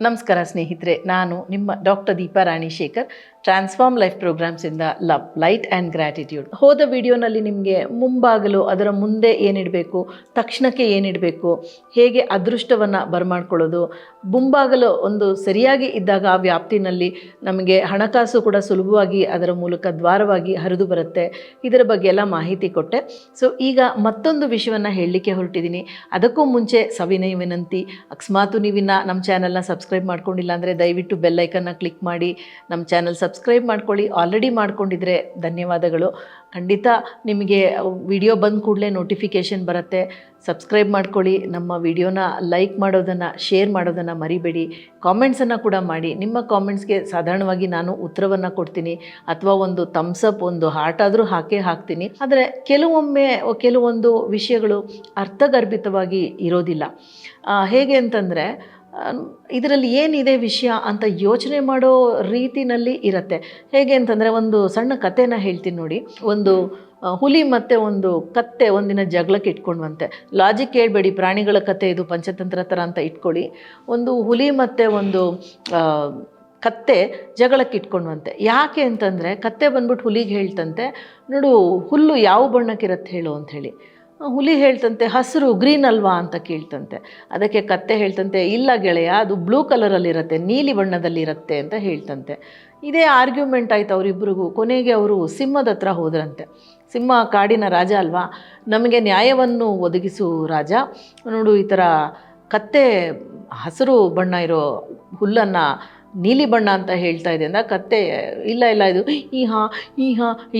ನಮಸ್ಕಾರ ಸ್ನೇಹಿತರೆ, ನಾನು ನಿಮ್ಮ doctor Deepa Rani Shekhar, transform life ಪ್ರೋಗ್ರಾಮ್ಸಿಂದ ಲವ್, ಲೈಟ್ ಆ್ಯಂಡ್ ಗ್ರ್ಯಾಟಿಟ್ಯೂಡ್. ಹೋದ ವಿಡಿಯೋನಲ್ಲಿ ನಿಮಗೆ ಮುಂಬಾಗಲು, ಅದರ ಮುಂದೆ ಏನಿಡಬೇಕು, ತಕ್ಷಣಕ್ಕೆ ಏನಿಡಬೇಕು, ಹೇಗೆ ಅದೃಷ್ಟವನ್ನು ಬರಮಾಡ್ಕೊಳ್ಳೋದು, ಮುಂಬಾಗಲು ಒಂದು ಸರಿಯಾಗಿ ಇದ್ದಾಗ ಆ ವ್ಯಾಪ್ತಿನಲ್ಲಿ ನಮಗೆ ಹಣಕಾಸು ಕೂಡ ಸುಲಭವಾಗಿ ಅದರ ಮೂಲಕ ದ್ವಾರವಾಗಿ ಹರಿದು ಬರುತ್ತೆ, ಇದರ ಬಗ್ಗೆ ಎಲ್ಲ ಮಾಹಿತಿ ಕೊಟ್ಟೆ. ಸೊ ಈಗ ಮತ್ತೊಂದು ವಿಷಯವನ್ನು ಹೇಳಲಿಕ್ಕೆ ಹೊರಟಿದ್ದೀನಿ. ಅದಕ್ಕೂ ಮುಂಚೆ ಸವಿನಯ ವಿನಂತಿ, ಅಕಸ್ಮಾತು ನೀವಿನ್ನ ನಮ್ಮ ಚಾನಲ್ನ ಸಬ್ಸ್ಕ್ರೈಬ್ ಮಾಡ್ಕೊಂಡಿಲ್ಲ ಅಂದರೆ ದಯವಿಟ್ಟು ಬೆಲ್ಲೈಕನ್ನ ಕ್ಲಿಕ್ ಮಾಡಿ ನಮ್ಮ ಚಾನಲ್ ಸಬ್ಸ್ಕ್ರೈಬ್ ಮಾಡ್ಕೊಳ್ಳಿ. ಆಲ್ರೆಡಿ ಮಾಡ್ಕೊಂಡಿದ್ರೆ ಧನ್ಯವಾದಗಳು. ಖಂಡಿತ ನಿಮಗೆ ವಿಡಿಯೋ ಬಂದ ಕೂಡಲೇ ನೋಟಿಫಿಕೇಷನ್ ಬರುತ್ತೆ. ಸಬ್ಸ್ಕ್ರೈಬ್ ಮಾಡ್ಕೊಳ್ಳಿ. ನಮ್ಮ ವಿಡಿಯೋನ ಲೈಕ್ ಮಾಡೋದನ್ನು, ಶೇರ್ ಮಾಡೋದನ್ನು ಮರಿಬೇಡಿ. ಕಾಮೆಂಟ್ಸನ್ನು ಕೂಡ ಮಾಡಿ. ನಿಮ್ಮ ಕಾಮೆಂಟ್ಸ್ಗೆ ಸಾಧಾರಣವಾಗಿ ನಾನು ಉತ್ತರವನ್ನು ಕೊಡ್ತೀನಿ, ಅಥವಾ ಒಂದು ಥಮ್ಸಪ್, ಒಂದು ಹಾರ್ಟ್ ಆದರೂ ಹಾಕ್ತೀನಿ. ಆದರೆ ಕೆಲವೊಂದು ವಿಷಯಗಳು ಅರ್ಥಗರ್ಭಿತವಾಗಿ ಇರೋದಿಲ್ಲ. ಹೇಗೆ ಅಂತಂದರೆ, ಇದರಲ್ಲಿ ಏನಿದೆ ವಿಷಯ ಅಂತ ಯೋಚನೆ ಮಾಡೋ ರೀತಿನಲ್ಲಿ ಇರುತ್ತೆ. ಹೇಗೆ ಅಂತಂದರೆ, ಒಂದು ಸಣ್ಣ ಕಥೆನ ಹೇಳ್ತೀನಿ ನೋಡಿ. ಒಂದು ಹುಲಿ ಮತ್ತು ಒಂದು ಕತ್ತೆ ಒಂದಿನ ಜಗಳಕ್ಕೆ ಇಟ್ಕೊಂಡ್ವಂತೆ. ಲಾಜಿಕ್ ಕೇಳಬೇಡಿ, ಪ್ರಾಣಿಗಳ ಕತೆ ಇದು, ಪಂಚತಂತ್ರ ಥರ ಅಂತ ಇಟ್ಕೊಳ್ಳಿ. ಒಂದು ಹುಲಿ ಮತ್ತು ಒಂದು ಕತ್ತೆ ಜಗಳಕ್ಕೆ ಇಟ್ಕೊಂಡ್ವಂತೆ. ಯಾಕೆ ಅಂತಂದರೆ, ಕತ್ತೆ ಬಂದ್ಬಿಟ್ಟು ಹುಲಿಗೆ ಹೇಳ್ತಂತೆ, ನೋಡು ಹುಲ್ಲು ಯಾವ ಬಣ್ಣಕ್ಕಿರತ್ತೆ ಹೇಳು ಅಂಥೇಳಿ. ಹುಲಿ ಹೇಳ್ತಂತೆ, ಹಸಿರು, ಗ್ರೀನ್ ಅಲ್ವಾ ಅಂತ ಕೇಳ್ತಂತೆ. ಅದಕ್ಕೆ ಕತ್ತೆ ಹೇಳ್ತಂತೆ, ಇಲ್ಲ ಗೆಳೆಯ, ಅದು ಬ್ಲೂ ಕಲರಲ್ಲಿರುತ್ತೆ, ನೀಲಿ ಬಣ್ಣದಲ್ಲಿರುತ್ತೆ ಅಂತ ಹೇಳ್ತಂತೆ. ಇದೇ ಆರ್ಗ್ಯುಮೆಂಟ್ ಆಯ್ತು ಅವರಿಬ್ಬರಿಗೂ. ಕೊನೆಗೆ ಅವರು ಸಿಂಹದ ಹತ್ರ ಹೋದ್ರಂತೆ. ಸಿಂಹ ಕಾಡಿನ ರಾಜ ಅಲ್ವಾ, ನಮಗೆ ನ್ಯಾಯವನ್ನು ಒದಗಿಸು ರಾಜ. ನೋಡು, ಈ ಥರ ಕತ್ತೆ ಹಸಿರು ಬಣ್ಣ ಇರೋ ಹುಲ್ಲನ್ನು ನೀಲಿ ಬಣ್ಣ ಅಂತ ಹೇಳ್ತಾ ಇದೆ ಅಂದ. ಕತ್ತೆ, ಇಲ್ಲ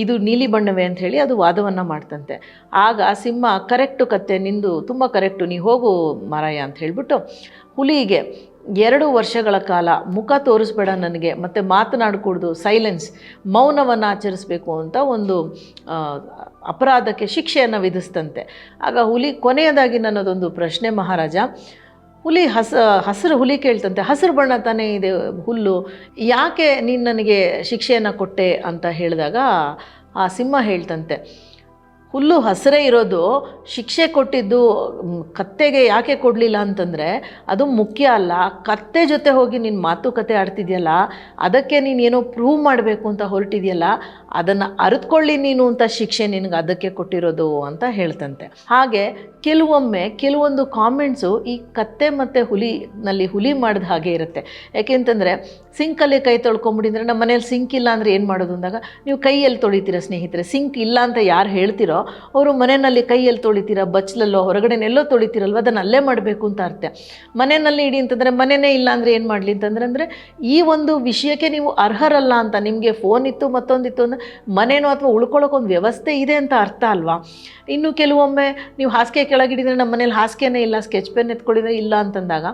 ಇದು ನೀಲಿ ಬಣ್ಣವೇ ಅಂತ ಹೇಳಿ ಅದು ವಾದವನ್ನು ಮಾಡ್ತಂತೆ. ಆಗ ಸಿಂಹ, ಕರೆಕ್ಟು ಕತ್ತೆ, ನಿಂದು ತುಂಬ ಕರೆಕ್ಟು, ನೀ ಹೋಗು ಮಾರಾಯ ಅಂತ ಹೇಳಿಬಿಟ್ಟು ಹುಲಿಗೆ 2 ವರ್ಷಗಳ ಕಾಲ ಮುಖ ತೋರಿಸ್ಬೇಡ ನನಗೆ, ಮತ್ತು ಮಾತನಾಡಕೂಡ್ದು, ಸೈಲೆನ್ಸ್, ಮೌನವನ್ನು ಆಚರಿಸಬೇಕು ಅಂತ ಒಂದು ಅಪರಾಧಕ್ಕೆ ಶಿಕ್ಷೆಯನ್ನು ವಿಧಿಸ್ತಂತೆ. ಆಗ ಹುಲಿ ಕೊನೆಯದಾಗಿ ನನ್ನದೊಂದು ಪ್ರಶ್ನೆ ಮಹಾರಾಜ, ಹಸಿರು ಹುಲಿ ಕೇಳ್ತಂತೆ, ಹಸಿರು ಬಣ್ಣ ತಾನೇ ಇದೆ ಹುಲ್ಲು, ಯಾಕೆ ನೀನು ನನಗೆ ಶಿಕ್ಷೆಯನ್ನು ಕೊಟ್ಟೆ ಅಂತ ಹೇಳಿದಾಗ ಆ ಸಿಂಹ ಹೇಳ್ತಂತೆ, ಹುಲ್ಲು ಹಸಿರೇ ಇರೋದು, ಶಿಕ್ಷೆ ಕೊಟ್ಟಿದ್ದು ಕತ್ತೆಗೆ ಯಾಕೆ ಕೊಡಲಿಲ್ಲ ಅಂತಂದರೆ, ಅದು ಮುಖ್ಯ ಅಲ್ಲ. ಕತ್ತೆ ಜೊತೆ ಹೋಗಿ ನೀನು ಮಾತುಕತೆ ಆಡ್ತಿದ್ಯಲ್ಲ, ಅದಕ್ಕೆ ನೀನೇನೋ ಪ್ರೂವ್ ಮಾಡಬೇಕು ಅಂತ ಹೊರಟಿದೆಯಲ್ಲ, ಅದನ್ನು ಅರಿತುಕೊಳ್ಳಿ ನೀನು ಅಂತ ಶಿಕ್ಷೆ ನಿನಗೆ ಅದಕ್ಕೆ ಕೊಟ್ಟಿರೋದು ಅಂತ ಹೇಳ್ತಂತೆ. ಹಾಗೆ ಕೆಲವೊಂದು ಕಾಮೆಂಟ್ಸು ಈ ಕತ್ತೆ ಮತ್ತು ಹುಲಿ ಮಾಡಿದ ಹಾಗೆ ಇರುತ್ತೆ. ಯಾಕೆಂತಂದರೆ, ಸಿಂಕಲ್ಲಿ ಕೈ ತೊಳ್ಕೊಂಬಿಟ್ಟಿದ್ರೆ, ನಮ್ಮ ಮನೇಲಿ ಸಿಂಕ್ ಇಲ್ಲ ಅಂದರೆ ಏನು ಮಾಡೋದು ಅಂದಾಗ, ನೀವು ಕೈಯಲ್ಲಿ ತೊಳಿತೀರ ಸ್ನೇಹಿತರೆ. ಸಿಂಕ್ ಇಲ್ಲ ಅಂತ ಯಾರು ಹೇಳ್ತಿರೋ ಅವರು ಮನೆಯಲ್ಲಿ ಕೈಯಲ್ಲಿ ತೊಳಿತೀರ, ಬಚ್ಚಲಲ್ಲೋ ಹೊರಗಡೆನೆಲ್ಲೋ ತೊಳಿತೀರಲ್ವ, ಅದನ್ನು ಅಲ್ಲೇ ಮಾಡಬೇಕು ಅಂತ ಅರ್ಥ. ಮನೆಯಲ್ಲಿ ಇಡಿ ಅಂತಂದರೆ, ಮನೆಯೇ ಇಲ್ಲ ಅಂದರೆ ಏನು ಮಾಡಲಿ ಅಂತಂದರೆ ಈ ಒಂದು ವಿಷಯಕ್ಕೆ ನೀವು ಅರ್ಹರಲ್ಲ ಅಂತ. ನಿಮಗೆ ಫೋನ್ ಇತ್ತು, ಮತ್ತೊಂದಿತ್ತು ಅಂದರೆ ಮನೇನೋ ಅಥವಾ ಉಳ್ಕೊಳ್ಳೋಕೊಂದು ವ್ಯವಸ್ಥೆ ಇದೆ ಅಂತ ಅರ್ಥ ಅಲ್ವಾ. ಇನ್ನು ಕೆಲವೊಮ್ಮೆ ನೀವು ಹಾಸಿಗೆ ಕೆಳಗಿಡಿದ್ರೆ, ನಮ್ಮ ಮನೇಲಿ ಹಾಸಿಗೆನೇ ಇಲ್ಲ, ಸ್ಕೆಚ್ ಪೆನ್ ಎತ್ಕೊಳ್ಳಿದ್ರೆ ಇಲ್ಲ ಅಂತಂದಾಗ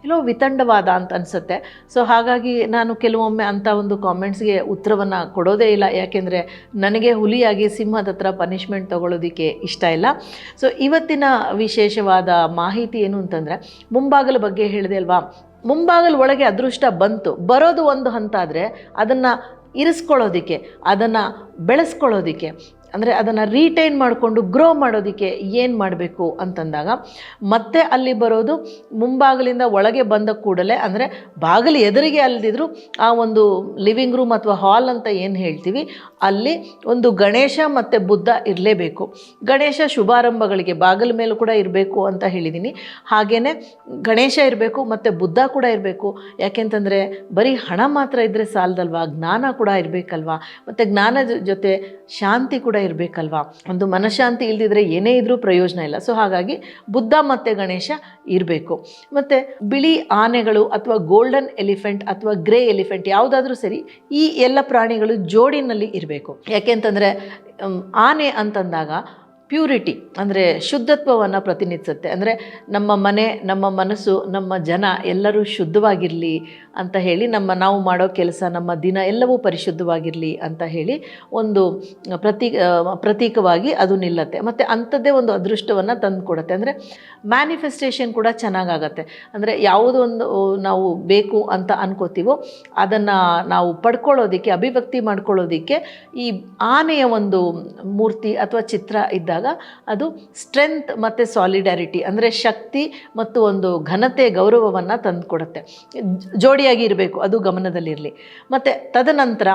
ಎಲ್ಲೋ ವಿತಂಡವಾದ ಅಂತ ಅನಿಸುತ್ತೆ. ಸೊ ಹಾಗಾಗಿ ನಾನು ಕೆಲವೊಮ್ಮೆ ಅಂಥ ಒಂದು ಕಾಮೆಂಟ್ಸ್ಗೆ ಉತ್ತರವನ್ನು ಕೊಡೋದೇ ಇಲ್ಲ. ಯಾಕೆಂದರೆ ನನಗೆ ಹುಲಿಯಾಗಿ ಸಿಂಹದ ಹತ್ರ ಪನಿಷ್ಮೆಂಟ್ ತೊಗೊಳ್ಳೋದಕ್ಕೆ ಇಷ್ಟ ಇಲ್ಲ. ಸೊ ಇವತ್ತಿನ ವಿಶೇಷವಾದ ಮಾಹಿತಿ ಏನು ಅಂತಂದರೆ, ಮುಂಬಾಗಲ ಬಗ್ಗೆ ಹೇಳಿದೆ ಅಲ್ವಾ. ಮುಂಬಾಗಲ ಒಳಗೆ ಅದೃಷ್ಟ ಬರೋದು ಒಂದು ಹಂತ ಆದರೆ, ಅದನ್ನು ಇರಿಸ್ಕೊಳ್ಳೋದಕ್ಕೆ, ಅದನ್ನು ಬೆಳೆಸ್ಕೊಳ್ಳೋದಕ್ಕೆ, ಅಂದರೆ ಅದನ್ನು ರೀಟೈನ್ ಮಾಡಿಕೊಂಡು ಗ್ರೋ ಮಾಡೋದಕ್ಕೆ ಏನು ಮಾಡಬೇಕು ಅಂತಂದಾಗ, ಮತ್ತೆ ಅಲ್ಲಿ ಬರೋದು ಮುಂಬಾಗಲಿಂದ ಒಳಗೆ ಬಂದ ಕೂಡಲೇ, ಅಂದರೆ ಬಾಗಿಲು ಎದುರಿಗೆ ಅಲ್ದಿದ್ರು ಆ ಒಂದು ಲಿವಿಂಗ್ ರೂಮ್ ಅಥವಾ ಹಾಲ್ ಅಂತ ಏನು ಹೇಳ್ತೀವಿ, ಅಲ್ಲಿ ಒಂದು ಗಣೇಶ ಮತ್ತು ಬುದ್ಧ ಇರಲೇಬೇಕು. ಗಣೇಶ ಶುಭಾರಂಭಗಳಿಗೆ ಬಾಗಿಲ ಮೇಲೂ ಕೂಡ ಇರಬೇಕು ಅಂತ ಹೇಳಿದ್ದೀನಿ. ಹಾಗೆಯೇ ಗಣೇಶ ಇರಬೇಕು ಮತ್ತು ಬುದ್ಧ ಕೂಡ ಇರಬೇಕು. ಯಾಕೆಂತಂದರೆ ಬರೀ ಹಣ ಮಾತ್ರ ಇದ್ದರೆ ಸಾಲದಲ್ವಾ, ಜ್ಞಾನ ಕೂಡ ಇರಬೇಕಲ್ವಾ, ಮತ್ತು ಜ್ಞಾನ ಜೊತೆ ಶಾಂತಿ ಕೂಡ ಇರಬೇಕಲ್ವಾ. ಒಂದು ಮನಃಶಾಂತಿ ಇಲ್ದಿದ್ರೆ ಏನೇ ಇದ್ರೂ ಪ್ರಯೋಜನ ಇಲ್ಲ. ಸೊ ಹಾಗಾಗಿ ಬುದ್ಧ ಮತ್ತು ಗಣೇಶ ಇರಬೇಕು. ಮತ್ತು ಬಿಳಿ ಆನೆಗಳು ಅಥವಾ ಗೋಲ್ಡನ್ ಎಲಿಫೆಂಟ್ ಅಥವಾ ಗ್ರೇ ಎಲಿಫೆಂಟ್ ಯಾವುದಾದ್ರೂ ಸರಿ, ಈ ಎಲ್ಲ ಪ್ರಾಣಿಗಳು ಜೋಡಿನಲ್ಲಿ ಇರಬೇಕು. ಯಾಕೆಂತಂದರೆ ಆನೆ ಅಂತಂದಾಗ ಪ್ಯೂರಿಟಿ ಅಂದರೆ ಶುದ್ಧತ್ವವನ್ನು ಪ್ರತಿನಿಧಿಸುತ್ತೆ. ಅಂದರೆ ನಮ್ಮ ಮನೆ, ನಮ್ಮ ಮನಸ್ಸು, ನಮ್ಮ ಜನ ಎಲ್ಲರೂ ಶುದ್ಧವಾಗಿರಲಿ ಅಂತ ಹೇಳಿ, ನಾವು ಮಾಡೋ ಕೆಲಸ, ನಮ್ಮ ದಿನ ಎಲ್ಲವೂ ಪರಿಶುದ್ಧವಾಗಿರಲಿ ಅಂತ ಹೇಳಿ ಒಂದು ಪ್ರತೀಕವಾಗಿ ಅದು ನಿಲ್ಲುತ್ತೆ. ಮತ್ತು ಅಂಥದ್ದೇ ಒಂದು ಅದೃಷ್ಟವನ್ನು ತಂದು ಕೊಡುತ್ತೆ. ಅಂದರೆ ಮ್ಯಾನಿಫೆಸ್ಟೇಷನ್ ಕೂಡ ಚೆನ್ನಾಗಾಗತ್ತೆ. ಅಂದರೆ ಯಾವುದೊಂದು ನಾವು ಬೇಕು ಅಂತ ಅನ್ಕೋತೀವೋ ಅದನ್ನು ನಾವು ಪಡ್ಕೊಳ್ಳೋದಕ್ಕೆ, ಅಭಿವ್ಯಕ್ತಿ ಮಾಡ್ಕೊಳ್ಳೋದಕ್ಕೆ ಈ ಆನೆಯ ಒಂದು ಮೂರ್ತಿ ಅಥವಾ ಚಿತ್ರ ಇದ್ದಾಗ ಅಂದಾಗ ಅದು ಸ್ಟ್ರೆಂತ್ ಮತ್ತು ಸಾಲಿಡ್ಯಾರಿಟಿ ಅಂದರೆ ಶಕ್ತಿ ಮತ್ತು ಒಂದು ಘನತೆ ಗೌರವವನ್ನು ತಂದುಕೊಡುತ್ತೆ. ಜೋಡಿಯಾಗಿ ಇರಬೇಕು, ಅದು ಗಮನದಲ್ಲಿರಲಿ. ಮತ್ತು ತದನಂತರ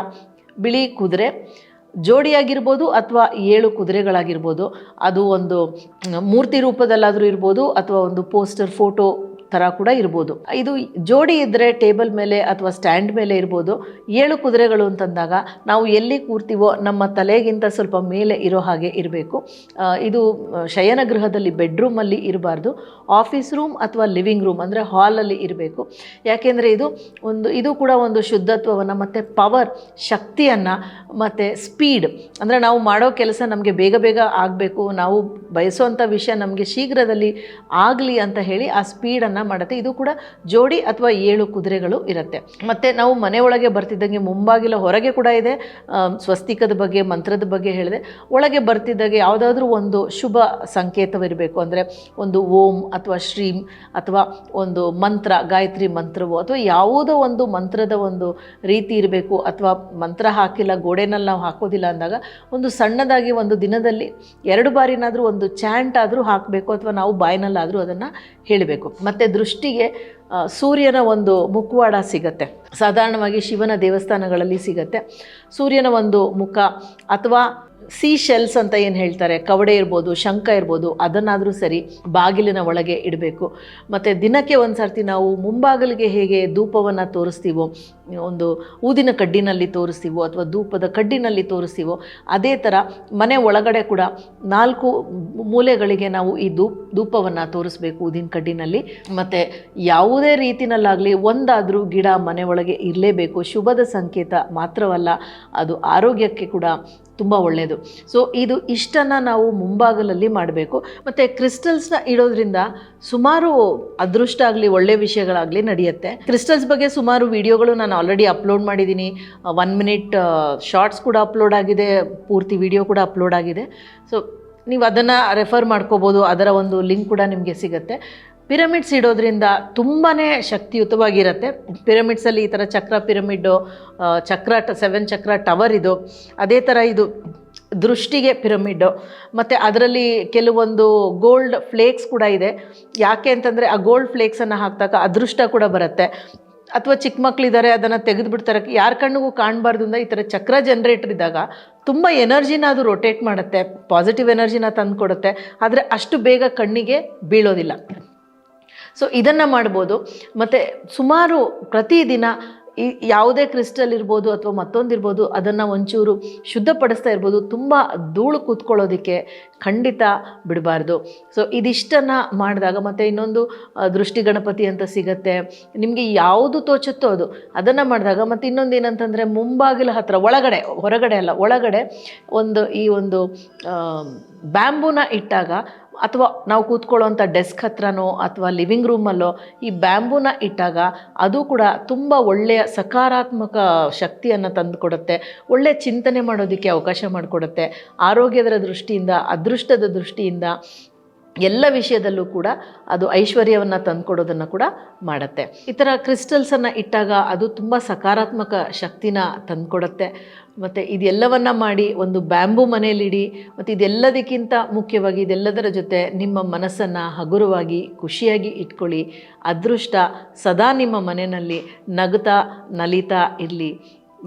ಬಿಳಿ ಕುದುರೆ ಜೋಡಿಯಾಗಿರ್ಬೋದು ಅಥವಾ 7 ಕುದುರೆಗಳಾಗಿರ್ಬೋದು, ಅದು ಒಂದು ಮೂರ್ತಿ ರೂಪದಲ್ಲಾದರೂ ಇರ್ಬೋದು ಅಥವಾ ಒಂದು ಪೋಸ್ಟರ್ ಫೋಟೋ ಥರ ಕೂಡ ಇರ್ಬೋದು. ಇದು ಜೋಡಿ ಇದ್ದರೆ ಟೇಬಲ್ ಮೇಲೆ ಅಥವಾ ಸ್ಟ್ಯಾಂಡ್ ಮೇಲೆ ಇರ್ಬೋದು. 7 ಕುದುರೆಗಳು ಅಂತಂದಾಗ ನಾವು ಎಲ್ಲಿ ಕೂರ್ತೀವೋ ನಮ್ಮ ತಲೆಗಿಂತ ಸ್ವಲ್ಪ ಮೇಲೆ ಇರೋ ಹಾಗೆ ಇರಬೇಕು. ಇದು ಶಯನ ಗೃಹದಲ್ಲಿ ಬೆಡ್ರೂಮಲ್ಲಿ ಇರಬಾರ್ದು, ಆಫೀಸ್ ರೂಮ್ ಅಥವಾ ಲಿವಿಂಗ್ ರೂಮ್ ಅಂದರೆ ಹಾಲಲ್ಲಿ ಇರಬೇಕು. ಯಾಕೆಂದರೆ ಇದು ಕೂಡ ಒಂದು ಶುದ್ಧತ್ವವನ್ನು ಮತ್ತು ಪವರ್, ಶಕ್ತಿಯನ್ನು ಮತ್ತು ಸ್ಪೀಡ್, ಅಂದರೆ ನಾವು ಮಾಡೋ ಕೆಲಸ ನಮಗೆ ಬೇಗ ಬೇಗ ಆಗಬೇಕು, ನಾವು ಬಯಸೋವಂಥ ವಿಷಯ ನಮಗೆ ಶೀಘ್ರದಲ್ಲಿ ಆಗಲಿ ಅಂತ ಹೇಳಿ ಆ ಸ್ಪೀಡನ್ನು ಮಾಡುತ್ತೆ. ಇದು ಕೂಡ ಜೋಡಿ ಅಥವಾ 7 ಕುದುರೆಗಳು ಇರುತ್ತೆ. ಮತ್ತು ನಾವು ಮನೆಯೊಳಗೆ ಬರ್ತಿದ್ದಂಗೆ ಮುಂಬಾಗಿಲ ಹೊರಗೆ ಕೂಡ ಇದೆ, ಸ್ವಸ್ತಿಕದ ಬಗ್ಗೆ ಮಂತ್ರದ ಬಗ್ಗೆ ಹೇಳಿದೆ. ಒಳಗೆ ಬರ್ತಿದ್ದಾಗೆ ಯಾವುದಾದ್ರೂ ಒಂದು ಶುಭ ಸಂಕೇತವಿರಬೇಕು, ಅಂದರೆ ಒಂದು ಓಂ ಅಥವಾ ಶ್ರೀಂ ಅಥವಾ ಒಂದು ಮಂತ್ರ, ಗಾಯತ್ರಿ ಮಂತ್ರವೋ ಅಥವಾ ಯಾವುದೋ ಒಂದು ಮಂತ್ರದ ಒಂದು ರೀತಿ ಇರಬೇಕು. ಅಥವಾ ಮಂತ್ರ ಹಾಕಿಲ್ಲ, ಗೋಡೆನಲ್ಲಿ ನಾವು ಹಾಕೋದಿಲ್ಲ ಅಂದಾಗ ಒಂದು ಸಣ್ಣದಾಗಿ ಒಂದು ದಿನದಲ್ಲಿ 2 ಬಾರಿನಾದರೂ ಒಂದು ಚಾಂಟ್ ಆದರೂ ಹಾಕಬೇಕು, ಅಥವಾ ನಾವು ಬಾಯಿನಲ್ಲಾದರೂ ಅದನ್ನು ಹೇಳಬೇಕು. ಮತ್ತು ದೃಷ್ಟಿಗೆ ಸೂರ್ಯನ ಒಂದು ಮುಖವಾಡ ಸಿಗತ್ತೆ, ಸಾಧಾರಣವಾಗಿ ಶಿವನ ದೇವಸ್ಥಾನಗಳಲ್ಲಿ ಸಿಗತ್ತೆ. ಸೂರ್ಯನ ಒಂದು ಮುಖ ಅಥವಾ ಸೀ ಶೆಲ್ಸ್ ಅಂತ ಏನು ಹೇಳ್ತಾರೆ, ಕವಡೆ ಇರ್ಬೋದು, ಶಂಖ ಇರ್ಬೋದು, ಅದನ್ನಾದರೂ ಸರಿ ಬಾಗಿಲಿನ ಒಳಗೆ ಇಡಬೇಕು. ಮತ್ತು ದಿನಕ್ಕೆ ಒಂದು ಸರ್ತಿ ನಾವು ಮುಂಬಾಗಿಲಿಗೆ ಹೇಗೆ ಧೂಪವನ್ನು ತೋರಿಸ್ತೀವೋ, ಒಂದು ಊದಿನ ಕಡ್ಡಿನಲ್ಲಿ ತೋರಿಸ್ತೀವೋ ಅಥವಾ ಧೂಪದ ಕಡ್ಡಿನಲ್ಲಿ ತೋರಿಸ್ತೀವೋ, ಅದೇ ಥರ ಮನೆ ಒಳಗಡೆ ಕೂಡ 4 ಮೂಲೆಗಳಿಗೆ ನಾವು ಈ ಧೂಪವನ್ನು ತೋರಿಸ್ಬೇಕು ಊದಿನ ಕಡ್ಡಿನಲ್ಲಿ. ಮತ್ತು ಯಾವುದೇ ರೀತಿನಲ್ಲಾಗಲಿ ಒಂದಾದರೂ ಗಿಡ ಮನೆ ಒಳಗೆ ಇರಲೇಬೇಕು. ಶುಭದ ಸಂಕೇತ ಮಾತ್ರವಲ್ಲ, ಅದು ಆರೋಗ್ಯಕ್ಕೆ ಕೂಡ ತುಂಬ ಒಳ್ಳೆಯದು. ಸೊ ಇಷ್ಟನ್ನು ನಾವು ಮುಂಭಾಗಲಲ್ಲಿ ಮಾಡಬೇಕು. ಮತ್ತು ಕ್ರಿಸ್ಟಲ್ಸ್ನ ಇಡೋದ್ರಿಂದ ಸುಮಾರು ಅದೃಷ್ಟ ಆಗಲಿ ಒಳ್ಳೆಯ ವಿಷಯಗಳಾಗಲಿ ನಡೆಯುತ್ತೆ. ಕ್ರಿಸ್ಟಲ್ಸ್ ಬಗ್ಗೆ ಸುಮಾರು ವಿಡಿಯೋಗಳು ನಾನು ಆಲ್ರೆಡಿ ಅಪ್ಲೋಡ್ ಮಾಡಿದ್ದೀನಿ. 1 ಮಿನಿಟ್ ಶಾರ್ಟ್ಸ್ ಕೂಡ ಅಪ್ಲೋಡ್ ಆಗಿದೆ, ಪೂರ್ತಿ ವಿಡಿಯೋ ಕೂಡ ಅಪ್ಲೋಡ್ ಆಗಿದೆ. ಸೊ ನೀವು ಅದನ್ನು ರೆಫರ್ ಮಾಡ್ಕೋಬೋದು, ಅದರ ಒಂದು ಲಿಂಕ್ ಕೂಡ ನಿಮಗೆ ಸಿಗುತ್ತೆ. ಪಿರಮಿಡ್ಸ್ ಇಡೋದ್ರಿಂದ ತುಂಬಾ ಶಕ್ತಿಯುತವಾಗಿರುತ್ತೆ. ಪಿರಮಿಡ್ಸಲ್ಲಿ ಈ ಥರ ಚಕ್ರ ಪಿರಮಿಡ್ಡು, 7 ಚಕ್ರ ಟವರ್ ಇದು, ಅದೇ ಥರ ಇದು ದೃಷ್ಟಿಗೆ ಪಿರಮಿಡ್ಡು. ಮತ್ತು ಅದರಲ್ಲಿ ಕೆಲವೊಂದು ಗೋಲ್ಡ್ ಫ್ಲೇಕ್ಸ್ ಕೂಡ ಇದೆ. ಯಾಕೆ ಅಂತಂದರೆ ಆ ಗೋಲ್ಡ್ ಫ್ಲೇಕ್ಸನ್ನು ಹಾಕಿದಾಗ ಅದೃಷ್ಟ ಕೂಡ ಬರುತ್ತೆ. ಅಥವಾ ಚಿಕ್ಕ ಮಕ್ಕಳಿದ್ದಾರೆ, ಅದನ್ನು ತೆಗೆದುಬಿಡ್ತಾರೆ, ಯಾರ ಕಣ್ಣಿಗೂ ಕಾಣಬಾರ್ದು ಅಂತ ಈ ಥರ ಚಕ್ರ ಜನ್ರೇಟರ್ ಇದ್ದಾಗ ತುಂಬ ಎನರ್ಜಿನ ಅದು ರೊಟೇಟ್ ಮಾಡುತ್ತೆ, ಪಾಸಿಟಿವ್ ಎನರ್ಜಿನ ತಂದು ಕೊಡುತ್ತೆ. ಆದರೆ ಅಷ್ಟು ಬೇಗ ಕಣ್ಣಿಗೆ ಬೀಳೋದಿಲ್ಲ. ಸೊ ಇದನ್ನು ಮಾಡ್ಬೋದು. ಮತ್ತು ಸುಮಾರು ಪ್ರತಿದಿನ ಯಾವುದೇ ಕ್ರಿಸ್ಟಲ್ ಇರ್ಬೋದು ಅಥವಾ ಮತ್ತೊಂದಿರ್ಬೋದು, ಅದನ್ನು ಒಂಚೂರು ಶುದ್ಧಪಡಿಸ್ತಾ ಇರ್ಬೋದು. ತುಂಬ ಧೂಳು ಕೂತ್ಕೊಳ್ಳೋದಕ್ಕೆ ಖಂಡಿತ ಬಿಡಬಾರ್ದು. ಸೊ ಇದಿಷ್ಟನ್ನು ಮಾಡಿದಾಗ, ಮತ್ತು ಇನ್ನೊಂದು ದೃಷ್ಟಿ ಗಣಪತಿ ಅಂತ ಸಿಗುತ್ತೆ, ನಿಮಗೆ ಯಾವುದು ತೋಚುತ್ತೋ ಅದನ್ನು ಮಾಡಿದಾಗ. ಮತ್ತು ಇನ್ನೊಂದು ಏನಂತಂದರೆ, ಮುಂಬಾಗಿಲ ಹತ್ತಿರ ಒಳಗಡೆ, ಹೊರಗಡೆ ಅಲ್ಲ, ಒಳಗಡೆ ಈ ಒಂದು ಬ್ಯಾಂಬೂನ ಇಟ್ಟಾಗ, ಅಥವಾ ನಾವು ಕೂತ್ಕೊಳ್ಳೋವಂಥ ಡೆಸ್ಕ್ ಹತ್ರನೋ ಅಥವಾ ಲಿವಿಂಗ್ ರೂಮಲ್ಲೋ ಈ ಬ್ಯಾಂಬೂನ ಇಟ್ಟಾಗ ಅದು ಕೂಡ ತುಂಬ ಒಳ್ಳೆಯ ಸಕಾರಾತ್ಮಕ ಶಕ್ತಿಯನ್ನು ತಂದುಕೊಡುತ್ತೆ, ಒಳ್ಳೆಯ ಚಿಂತನೆ ಮಾಡೋದಕ್ಕೆ ಅವಕಾಶ ಮಾಡಿಕೊಡುತ್ತೆ. ಆರೋಗ್ಯದ ದೃಷ್ಟಿಯಿಂದ, ಅದೃಷ್ಟದ ದೃಷ್ಟಿಯಿಂದ, ಎಲ್ಲ ವಿಷಯದಲ್ಲೂ ಕೂಡ ಅದು ಐಶ್ವರ್ಯವನ್ನು ತಂದುಕೊಡೋದನ್ನು ಕೂಡ ಮಾಡುತ್ತೆ. ಈ ಥರ ಕ್ರಿಸ್ಟಲ್ಸನ್ನು ಇಟ್ಟಾಗ ಅದು ತುಂಬ ಸಕಾರಾತ್ಮಕ ಶಕ್ತಿನ ತಂದುಕೊಡುತ್ತೆ. ಮತ್ತು ಇದೆಲ್ಲವನ್ನು ಮಾಡಿ ಒಂದು ಬ್ಯಾಂಬೂ ಮನೆಯಲ್ಲಿಡಿ. ಮತ್ತು ಇದೆಲ್ಲದಕ್ಕಿಂತ ಮುಖ್ಯವಾಗಿ ಇದೆಲ್ಲದರ ಜೊತೆ ನಿಮ್ಮ ಮನಸ್ಸನ್ನು ಹಗುರವಾಗಿ ಖುಷಿಯಾಗಿ ಇಟ್ಕೊಳ್ಳಿ. ಅದೃಷ್ಟ ಸದಾ ನಿಮ್ಮ ಮನೆಯಲ್ಲಿ ನಗುತ್ತಾ ನಲಿತಾ ಇರಲಿ.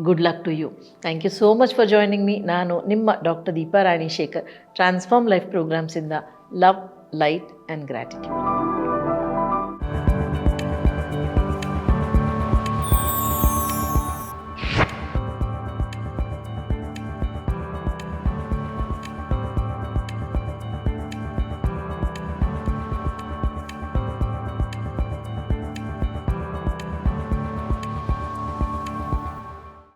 Good luck to you. Thank you so much for joining me. ನಾನು ನಿಮ್ಮ doctor Deepa Rani Shekhar, transform life ಪ್ರೋಗ್ರಾಮ್ಸಿಂದ. Love, light and gratitude.